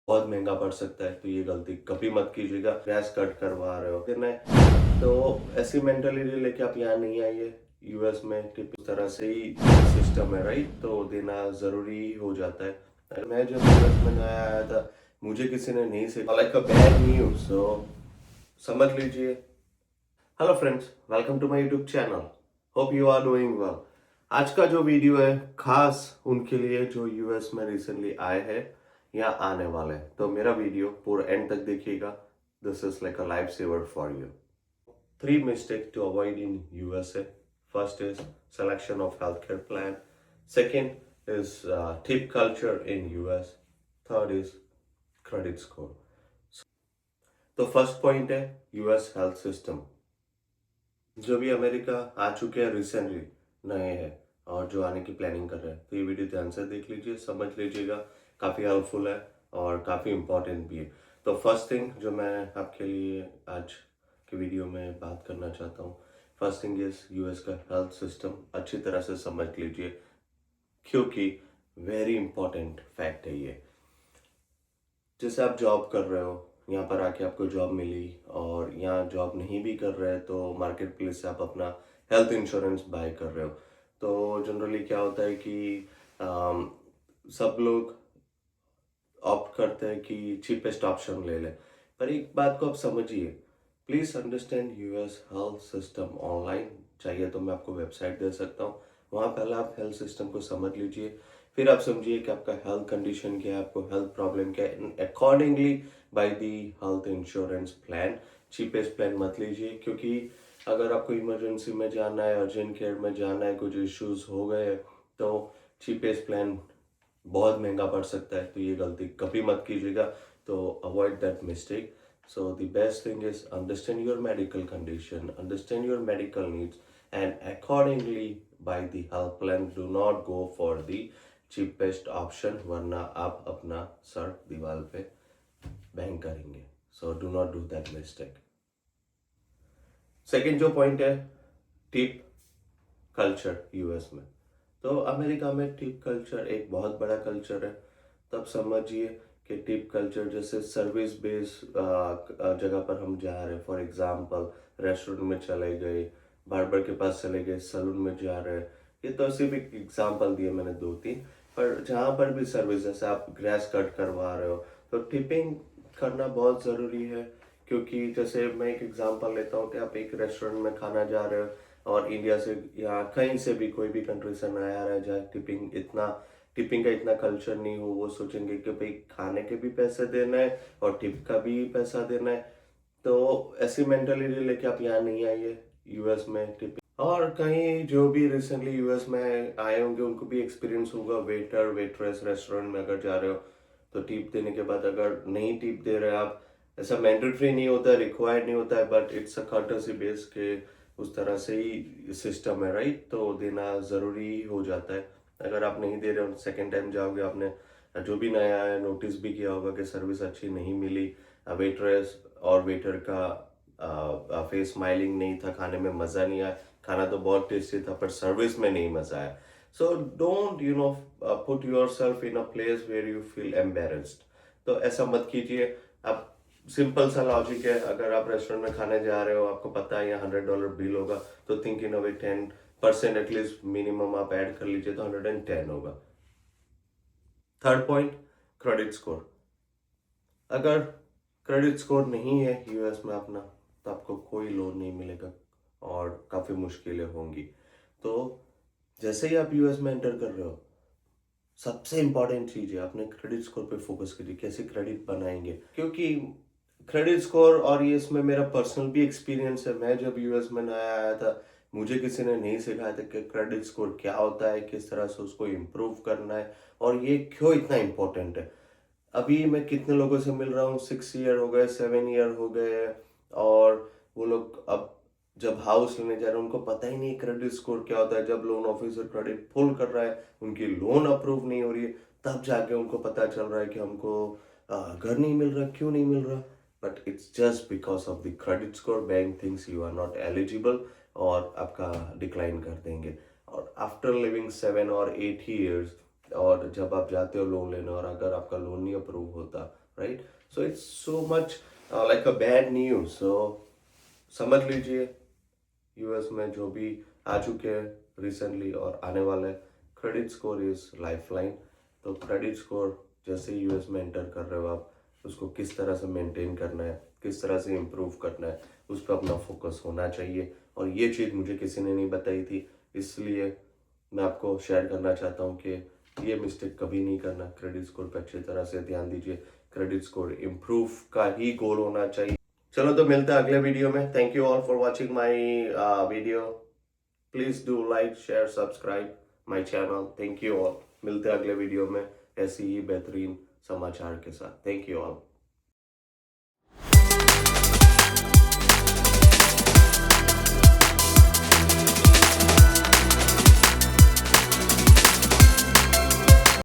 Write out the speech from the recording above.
बहुत महंगा पड़ सकता है, तो ये गलती कभी मत कीजिएगा। गैस कट करवा रहे हो फिर नहीं, तो ऐसी मेंटालिटी लेके आप यहाँ नहीं आइए। यूएस में टिप इस तरह से ही सिस्टम है, राइट, तो देना ज़रूरी हो जाता है। मैं जब यूएस में नया आया था, मुझे किसी ने नहीं सिखाया, like a bad news, so समझ लीजिए। Hello friends, welcome to my YouTube channel. Hope you are doing well. आज का जो वीडियो है खास उनके लिए जो यूएस में रिसेंटली आए हैं या आने वाले हैं, तो मेरा वीडियो पूरा एंड तक देखिएगा। This is like a life saver for you. 3 mistakes to avoid in USA. First is selection of healthcare plan. Second is tip culture in US. Third is credit score. तो first point है US health system. जो भी America आ चुके हैं recently नए हैं और जो आने की प्लानिंग कर रहे हैं, तो ये वीडियो ध्यान से देख लीजिए, समझ लीजिएगा। काफ़ी हेल्पफुल है और काफ़ी इम्पोर्टेंट भी है। तो फर्स्ट थिंग जो मैं आपके लिए आज के वीडियो में बात करना चाहता हूँ, फर्स्ट थिंग इज यूएस का हेल्थ सिस्टम अच्छी तरह से समझ लीजिए, क्योंकि वेरी इंपॉर्टेंट फैक्ट है ये। जैसे आप जॉब कर रहे हो, यहाँ पर आके आपको जॉब मिली और यहाँ जॉब नहीं भी कर रहे हैं, तो मार्केट प्लेस से आप अपना हेल्थ इंश्योरेंस बाय कर रहे हो। तो जनरली क्या होता है कि सब लोग ऑप्ट करते हैं कि चीपेस्ट ऑप्शन ले लें। पर एक बात को आप समझिए, please understand US health system. Online चाहिए तो मैं आपको वेबसाइट दे सकता हूँ, वहाँ पहले आप हेल्थ सिस्टम को समझ लीजिए, फिर आप समझिए कि आपका हेल्थ कंडीशन क्या है, आपको हेल्थ प्रॉब्लम क्या है, accordingly by the health insurance plan. Cheapest plan मत लीजिए, क्योंकि अगर आपको इमरजेंसी में जाना है, अर्जेंट केयर में जाना है, कुछ इश्यूज हो गए, तो चीपेस्ट प्लान बहुत महंगा पड़ सकता है, तो ये गलती कभी मत कीजिएगा। तो avoid that mistake. So the best thing is understand your medical condition, understand your medical needs, and accordingly buy the health plan. Do not go for the cheapest option, वरना आप अपना सर दीवार पे बैंग करेंगे। So do not do that mistake. Second जो point है, tip culture US में। तो अमेरिका में टिप कल्चर एक बहुत बड़ा कल्चर है। तब समझिए कि टिप कल्चर जैसे सर्विस बेस जगह पर हम जा रहे हैं, फॉर एग्जांपल रेस्टोरेंट में चले गए, बार्बर के पास चले गए, सैलून में जा रहे हैं, ये तो सिर्फ एक एग्जांपल दिए मैंने 2-3। पर जहाँ पर भी सर्विस, जैसे आप ग्रेस कट करवा रहे हो, तो टिपिंग करना बहुत ज़रूरी है। क्योंकि जैसे मैं एक एग्जांपल लेता हूँ कि आप एक रेस्टोरेंट में खाना जा रहे हो और इंडिया से या कहीं से भी कोई भी कंट्री से नया आ रहा है जहाँ टिपिंग का इतना कल्चर नहीं हो, वो सोचेंगे कि भाई खाने के भी पैसे देना है और टिप का भी पैसा देना है। तो ऐसी मेंटालिटी लेके आप यहाँ नहीं आइए यूएस में। टिपिंग और कहीं जो भी रिसेंटली यूएस में आए होंगे उनको भी एक्सपीरियंस होगा, वेटर वेट्रेस रेस्टोरेंट में अगर जा रहे हो तो टिप देने के बाद अगर नहीं टिप दे रहे आप, ऐसा मैंडेटरी नहीं होता है, रिक्वायर्ड नहीं होता है, but it's a courtesy base के उस तरह से ही सिस्टम है, राइट, तो देना ज़रूरी हो जाता है। अगर आप नहीं दे रहे हो, सेकेंड टाइम जाओगे, आपने जो भी नया है नोटिस भी किया होगा कि सर्विस अच्छी नहीं मिली, वेट्रेस और वेटर का फेस स्माइलिंग नहीं था, खाने में मज़ा नहीं आया, खाना तो बहुत टेस्टी था पर सर्विस में नहीं मज़ा आया। So don't put yourself in a place where you feel embarrassed. तो ऐसा मत कीजिए। आप सिंपल सा लॉजिक है, अगर आप रेस्टोरेंट में खाने जा रहे हो, आपको पता है यहाँ $100 बिल होगा, तो think in a way 10% at least minimum आप ऐड कर लीजिए तो 110 होगा। Third point, credit score. अगर क्रेडिट स्कोर नहीं है यूएस में अपना, तो आपको कोई लोन नहीं मिलेगा और काफ़ी मुश्किलें होंगी। तो जैसे ही आप यूएस में एंटर कर रहे हो, सबसे इंपॉर्टेंट चीज़ है अपने क्रेडिट स्कोर पे फोकस करिए, कैसे क्रेडिट बनाएंगे। क्योंकि क्रेडिट स्कोर, और ये इसमें मेरा पर्सनल भी एक्सपीरियंस है, मैं जब यूएस में नया आया था, मुझे किसी ने नहीं सिखाया था कि क्रेडिट स्कोर क्या होता है, किस तरह से उसको इम्प्रूव करना है और ये क्यों इतना इम्पोर्टेंट है। अभी मैं कितने लोगों से मिल रहा हूँ, 6 ईयर हो गए, 7 ईयर हो गए, और वो लोग अब जब हाउस लेने जा रहे हैं उनको पता ही नहीं क्रेडिट स्कोर क्या होता है। जब लोन ऑफिसर क्रेडिट पुल कर रहा है, उनकी लोन अप्रूव नहीं हो रही है, तब जाके उनको पता चल रहा है कि हमको घर नहीं मिल रहा, क्यों नहीं मिल रहा। But it's just because of the credit score, bank thinks you are not eligible और आपका डिक्लाइन कर देंगे। और आफ्टर लिविंग 7 और 8 ईयर्स, और जब आप जाते हो लोन लेने और अगर आपका लोन नहीं अप्रूव होता, right. So it's so much like a bad news. So समझ लीजिए यूएस में जो भी आ चुके हैं रिसेंटली और आने वाले, क्रेडिट स्कोर इज लाइफलाइन. तो क्रेडिट स्कोर जैसे यूएस में एंटर कर रहे हो आप, उसको किस तरह से मेंटेन करना है, किस तरह से इम्प्रूव करना है, उस पर अपना फोकस होना चाहिए. और ये चीज़ मुझे किसी ने नहीं बताई थी, इसलिए मैं आपको शेयर करना चाहता हूँ कि ये मिस्टेक कभी नहीं करना. क्रेडिट स्कोर पे अच्छी तरह से ध्यान दीजिए. क्रेडिट स्कोर इम्प्रूव का ही गोल होना चाहिए. चलो तो मिलते हैं अगले वीडियो में. Thank you all for watching my video. Please do like share subscribe my channel. Thank you all. मिलते हैं अगले वीडियो में ऐसी ही बेहतरीन समाचार के साथ. Thank you all.